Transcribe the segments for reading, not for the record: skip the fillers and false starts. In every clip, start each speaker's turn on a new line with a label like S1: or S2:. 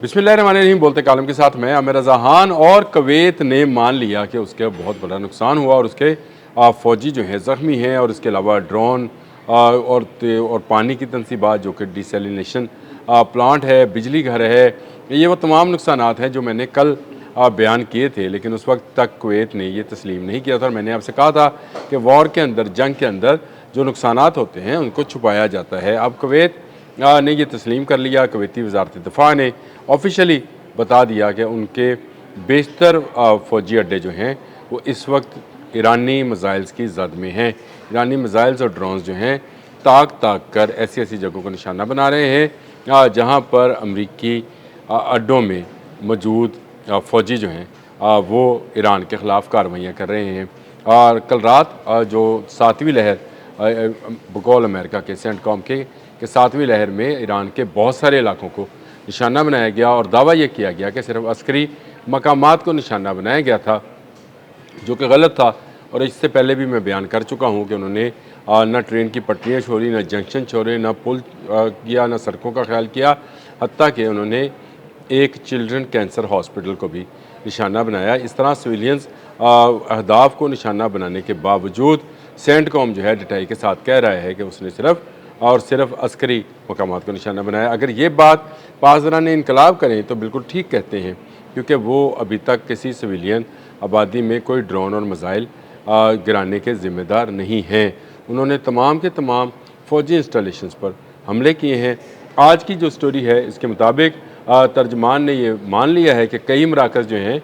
S1: बिस्मिल्लाहिर्रहमानिर्रहीम। बोलते कालम के साथ मैं आमिर रज़ाहान। और कुवैत ने मान लिया कि उसके बहुत बड़ा नुकसान हुआ और उसके फ़ौजी जो हैं ज़ख्मी हैं, और इसके अलावा ड्रोन और पानी की तनसीबात जो कि डिसैलिनेशन प्लांट है, बिजली घर है, ये वो तमाम नुकसानात हैं जो मैंने कल बयान किए थे। लेकिन उस वक्त तक कुवैत ने ये तस्लीम नहीं किया था और मैंने आपसे कहा था कि वॉर के अंदर, जंग के अंदर जो नुकसानात होते हैं उनको छुपाया जाता है। अब कुवैत ने ये तस्लीम कर लिया। कुवैती वज़ारत दिफ़ा ने ऑफिशियली बता दिया कि उनके बेशतर फ़ौजी अड्डे जो हैं वो इस वक्त ईरानी मिज़ाइल्स की ज़द में हैं। ईरानी मिज़ाइल्स और ड्रोन्स जो हैं ताक कर ऐसी ऐसी जगहों को निशाना बना रहे हैं जहां पर अमरीकी अड्डों में मौजूद फ़ौजी जो हैं वो ईरान के ख़िलाफ़ कार्रवाइयाँ कर रहे हैं। और कल रात जो 7वीं लहर बकौल अमेरिका के सेंटकॉम के 7वीं लहर में ईरान के बहुत सारे इलाकों को निशाना बनाया गया और दावा यह किया गया कि सिर्फ अस्करी मकामात को निशाना बनाया गया था, जो कि गलत था। और इससे पहले भी मैं बयान कर चुका हूँ कि उन्होंने न ट्रेन की पटरियाँ छोड़ी, न जंक्शन छोड़े, न पुल किया, न सड़कों का ख्याल किया। हत्ता कि उन्होंने एक चिल्ड्रन कैंसर हॉस्पिटल को भी निशाना बनाया। इस तरह सिविलियंस अहदाफ को निशाना बनाने के बावजूद सेंटकॉम जो है डिटाई के साथ कह रहा है कि उसने सिर्फ अस्करी मकामात को निशाना बनाया। अगर ये बात पासदारान इनकलाब करें तो बिल्कुल ठीक कहते हैं, क्योंकि वो अभी तक किसी सिविलियन आबादी में कोई ड्रोन और मिसाइल गिराने के ज़िम्मेदार नहीं हैं। उन्होंने तमाम के तमाम फ़ौजी इंस्टॉलेशंस पर हमले किए हैं। आज की जो स्टोरी है इसके मुताबिक तर्जमान ने ये मान लिया है कि कई मराकज़ जो हैं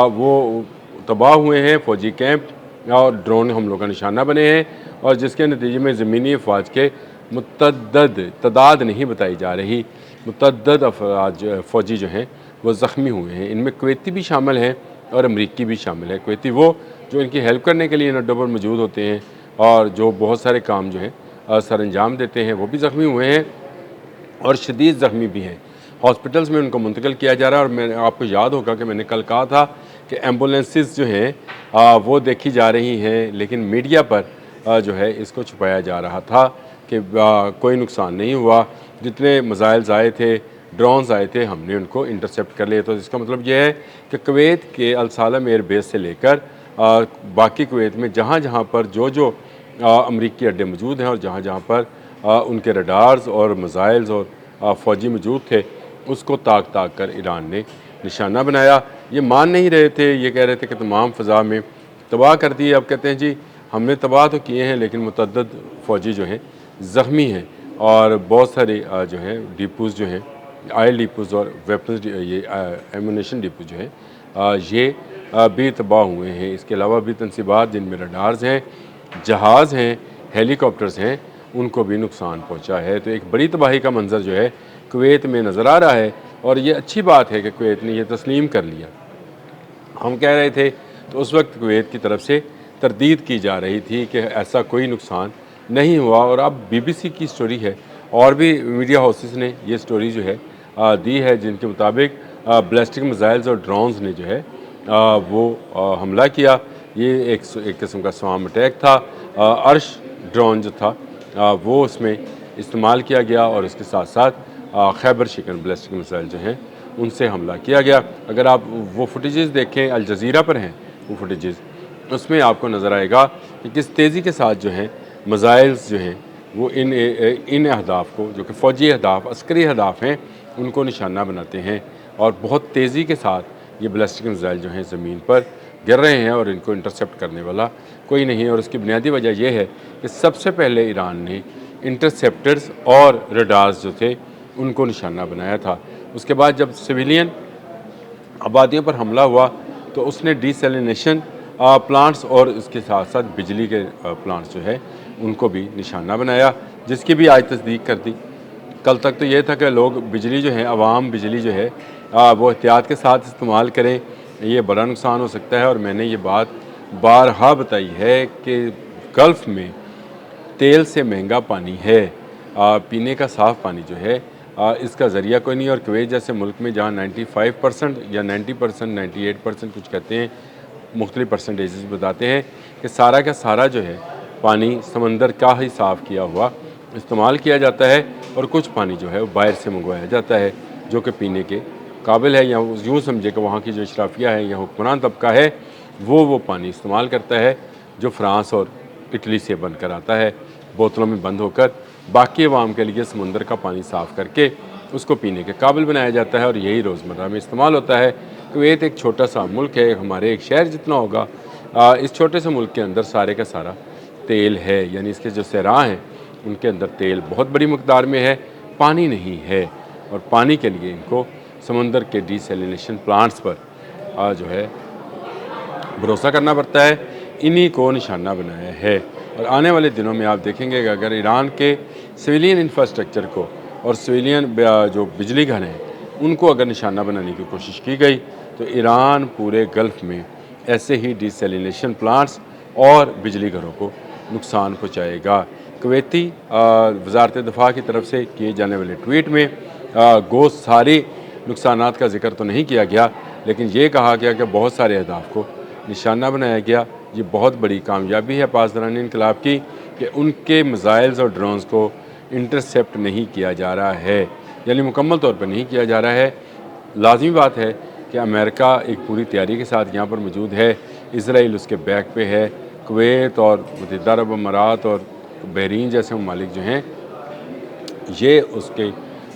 S1: वो तबाह हुए हैं, फ़ौजी कैंप और ड्रोन हमलों का निशाना बने हैं, और जिसके नतीजे में ज़मीनी अफवाज के मुतअद्दिद तादाद नहीं बताई जा रही, मुतअद्दिद अफराज फ़ौजी जो हैं वो ज़ख्मी हुए हैं। इनमें कुवैती भी शामिल हैं और अमरीकी भी शामिल है। कुवैती वो जो इनकी हेल्प करने के लिए इन अड्डों पर मौजूद होते हैं और जो बहुत सारे काम जो हैं सर अंजाम देते हैं, वो भी ज़ख्मी हुए हैं और शदीद ज़ख्मी भी हैं। हॉस्पिटल्स में उनको मुंतकिल किया जा रहा है। और मैं आपको याद होगा कि मैंने कल कहा था कि एम्बुलेंसेस जो हैं वो देखी जा रही हैं, लेकिन मीडिया पर जो है इसको छुपाया जा रहा था कि कोई नुकसान नहीं हुआ। जितने मिसाइल्स आए थे, ड्रोन्स आए थे, हमने उनको इंटरसेप्ट कर लिया। तो इसका मतलब यह है कि कुवैत के अल सालम एयर बेस से लेकर बाकी कुवैत में जहाँ जहाँ पर जो अमरीकी अड्डे मौजूद हैं और जहाँ जहाँ पर उनके रडार्स और मिसाइल्स और फ़ौजी मौजूद थे, उसको ताक कर ईरान ने निशाना बनाया। ये मान नहीं रहे थे, ये कह रहे थे कि तमाम फ़ज़ा में तबाह कर दिए। अब कहते हैं जी हमने तबाह तो किए हैं, लेकिन मुतअद्दिद फ़ौजी जो हैं ज़ख्मी हैं और बहुत सारे जो हैं डिपोज़ जो हैं, ऑयल डिपोज़ और वेपन्स ये एमुनेशन डिपो जो हैं ये भी तबाह हुए हैं। इसके अलावा भी तनसीबात जिनमें रडार्स हैं, जहाज़ हैं, हेलीकॉप्टर्स हैं, उनको भी नुकसान पहुँचा है। तो एक बड़ी तबाही का मंजर जो है कुवैत में नज़र आ रहा है, और ये अच्छी बात है कि कुवैत ने यह तस्लीम कर लिया। हम कह रहे थे तो उस वक्त कुवैत की तरफ से तरदीद की जा रही थी कि ऐसा कोई नुकसान नहीं हुआ। और अब BBC की स्टोरी है और भी मीडिया हाउसेस ने ये स्टोरी जो है दी है, जिनके मुताबिक बैलिस्टिक मिसाइल्स और ड्रोन्स ने जो है वो हमला किया। ये एक किस्म का स्वाम अटैक था। अर्श ड्रोन जो था वो उसमें इस्तेमाल किया गया, और इसके साथ साथ खैबर शिकन बैलिस्टिक मिसाइल जो हैं उनसे हमला किया गया। अगर आप वो फुटेजेस देखें, अल जज़ीरा पर हैं वो फुटेजेस, उसमें आपको नज़र आएगा कि किस तेज़ी के साथ जो हैं मिसाइल्स जो हैं वो इन अहदाफ़ को, जो कि फ़ौजी अहदाफ़, अस्करी अहदाफ़ हैं, उनको निशाना बनाते हैं। और बहुत तेज़ी के साथ ये बैलिस्टिक मिसाइल जो हैं ज़मीन पर गिर रहे हैं और इनको इंटरसेप्ट करने वाला कोई नहीं है। और उसकी बुनियादी वजह यह है कि सबसे पहले ईरान ने इंटरसेप्टर्स और रडार्स जो थे उनको निशाना बनाया था। उसके बाद जब सिविलियन आबादियों पर हमला हुआ तो उसने डिसैलिनेशन प्लांट्स और इसके साथ साथ बिजली के प्लांट्स जो है उनको भी निशाना बनाया, जिसकी भी आज तस्दीक कर दी। कल तक तो ये था कि लोग बिजली जो है, आवाम बिजली जो है वो एहतियात के साथ इस्तेमाल करें, ये बड़ा नुकसान हो सकता है। और मैंने ये बात बारहा बताई है कि गल्फ़ में तेल से महंगा पानी है, पीने का साफ़ पानी जो है इसका ज़रिया कोई नहीं। और कुवैत जैसे मुल्क में जहाँ 95% या 90%, 98% कुछ कहते हैं, मुख्तलिफ परसेंटेज बताते हैं कि सारा का सारा जो है पानी समंदर का ही साफ़ किया हुआ इस्तेमाल किया जाता है, और कुछ पानी जो है वो बाहर से मंगवाया जाता है जो कि पीने के काबिल है, या यूँ समझे कि वहाँ की जो अशराफिया है या हुक्मरान तबका है वो पानी इस्तेमाल करता है जो फ़्रांस और इटली से बनकर आता है बोतलों में बंद होकर। बाकी अवाम के लिए समुंदर का पानी साफ़ करके उसको पीने के काबिल बनाया जाता है और यही रोज़मर्रा में इस्तेमाल होता है। कुवैत एक छोटा सा मुल्क है, हमारे एक शहर जितना होगा। इस छोटे से मुल्क के अंदर सारे का सारा तेल है, यानी इसके जो सहरा हैं उनके अंदर तेल बहुत बड़ी मकदार में है, पानी नहीं है। और पानी के लिए इनको समंदर के डिसैलिनेशन प्लांट्स पर जो है भरोसा करना पड़ता है। इन्हीं को निशाना बनाया है। और आने वाले दिनों में आप देखेंगे कि अगर ईरान के सिविलियन इंफ्रास्ट्रक्चर को और सिविलियन जो बिजली घर हैं उनको अगर निशाना बनाने की कोशिश की गई तो ईरान पूरे गल्फ़ में ऐसे ही डिसैलिनेशन प्लांट्स और बिजली घरों को नुकसान पहुँचाएगा। कुवैती वज़ारत दिफ़ा की तरफ से किए जाने वाले ट्वीट में गो सारे नुकसानात का जिक्र तो नहीं किया गया, लेकिन ये कहा गया कि बहुत सारे अहदाफ को निशाना बनाया गया। ये बहुत बड़ी कामयाबी है पासदारान इनकलाब की कि उनके मिसाइल्स और ड्रोन्स को इंटरसेप्ट नहीं किया जा रहा है, यानी मुकम्मल तौर पर नहीं किया जा रहा है। लाज़मी बात है कि अमेरिका एक पूरी तैयारी के साथ यहाँ पर मौजूद है, इसराइल उसके बैक पे है, कुवैत और मुत्तहिदा अरब अमारात और बहरीन जैसे ममालिक जो हैं ये उसके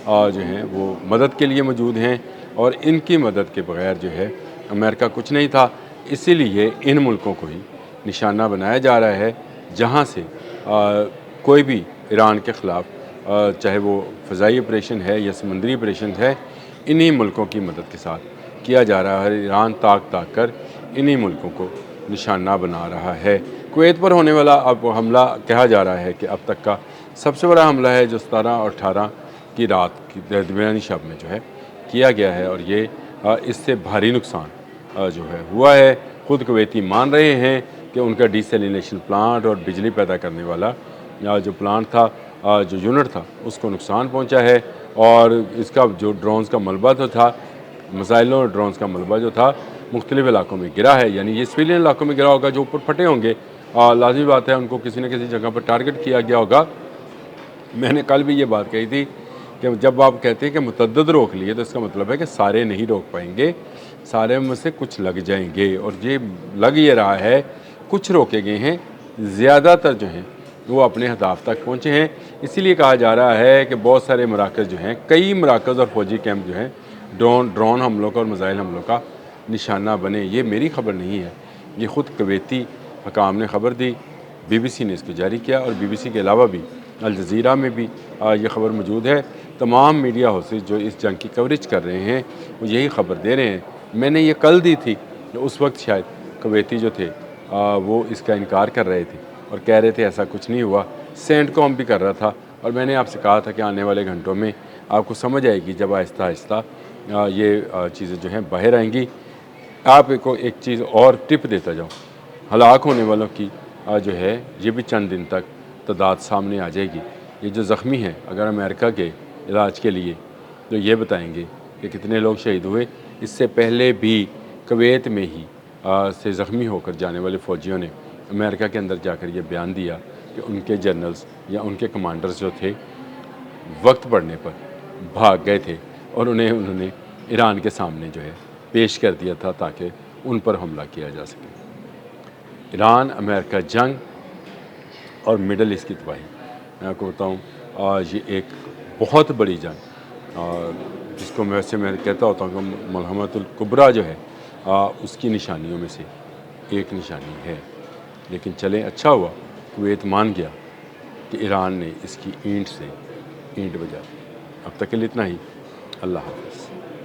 S1: जो हैं वो मदद के लिए मौजूद हैं। और इनकी मदद के बगैर जो है अमेरिका कुछ नहीं था। इसीलिए इन मुल्कों को ही निशाना बनाया जा रहा है जहाँ से कोई भी ईरान के ख़िलाफ़ चाहे वो फ़ज़ाई ऑपरेशन है या समुद्री ऑपरेशन है, इन्हीं मुल्कों की मदद के साथ किया जा रहा है। ईरान ताक कर इन्हीं मुल्कों को निशाना बना रहा है। कुवैत पर होने वाला अब हमला कहा जा रहा है कि अब तक का सबसे बड़ा हमला है जो 17 और 18 की रात की दरमियानी शब में जो है किया गया है। और ये इससे भारी नुकसान जो है हुआ है। ख़ुद कुवैती मान रहे हैं कि उनका डिसैलिनेशन प्लांट और बिजली पैदा करने वाला जो प्लांट था, जो यूनिट था, उसको नुकसान पहुंचा है। और इसका जो ड्रोन्स का मलबा तो था, मिसाइलों और ड्रोन्स का मलबा जो था मुख्तलिफ इलाकों में गिरा है, यानी ये सिविलियन इलाकों में गिरा होगा जो ऊपर फटे होंगे। लाजमी बात है उनको किसी न किसी जगह पर टारगेट किया गया होगा। मैंने कल भी ये बात कही थी कि जब आप कहते हैं कि मुतअद्दिद रोक लिए तो इसका मतलब है कि सारे नहीं रोक पाएंगे, सारे में से कुछ लग जाएंगे। और ये लग ये रहा है, कुछ रोके गए हैं, ज़्यादातर जो हैं वो अपने हदाफ तक पहुँचे हैं। इसीलिए कहा जा रहा है कि बहुत सारे मराकज़ जो हैं, कई मराकज़ और फौजी कैंप जो हैं ड्रोन हमलों का और मिसाइल हमलों का निशाना बने। ये मेरी खबर नहीं है, ये ख़ुद कुवैती हकाम ने ख़बर दी, BBC ने इसको जारी किया और BBC के अलावा भी अल जज़ीरा में भी ये ख़बर मौजूद है। तमाम मीडिया हाउसेस जो इस जंग की कवरेज कर रहे हैं वो यही ख़बर दे रहे हैं। मैंने ये कल दी थी, उस वक्त शायद कुवैती जो थे वो इसका इनकार कर रहे थे और कह रहे थे ऐसा कुछ नहीं हुआ। सेंट कॉम भी कर रहा था। और मैंने आपसे कहा था कि आने वाले घंटों में आपको समझ आएगी, जब आहिस्ता आहिस्ता ये चीज़ें जो हैं बाहर आएंगी। आपको एक चीज़ और टिप देता जाऊँ, हलाक होने वालों की जो है ये भी चंद दिन तक तादाद सामने आ जाएगी। ये जो ज़ख्मी हैं, अगर अमेरिका के इलाज के लिए तो ये बताएंगे कि कितने लोग शहीद हुए। इससे पहले भी कुवैत में ही से ज़ख्मी होकर जाने वाले फ़ौजियों ने अमेरिका के अंदर जाकर ये बयान दिया कि उनके जनरल्स या उनके कमांडर्स जो थे वक्त पड़ने पर भाग गए थे और उन्होंने ईरान के सामने जो है पेश कर दिया था ताकि उन पर हमला किया जा सके। ईरान अमेरिका जंग और मिडल ईस्ट की तबाही, मैं आपको बताऊँ ये एक बहुत बड़ी जंग जिसको मैं कहता होता हूँ कि मलहमतुल कुबरा जो है उसकी निशानियों में से एक निशानी है। लेकिन चलें, अच्छा हुआ कुवैत मान गया कि ईरान ने इसकी ईंट से ईंट बजा दी। अब तक के लिए इतना ही। अल्लाह हाफ़िज़।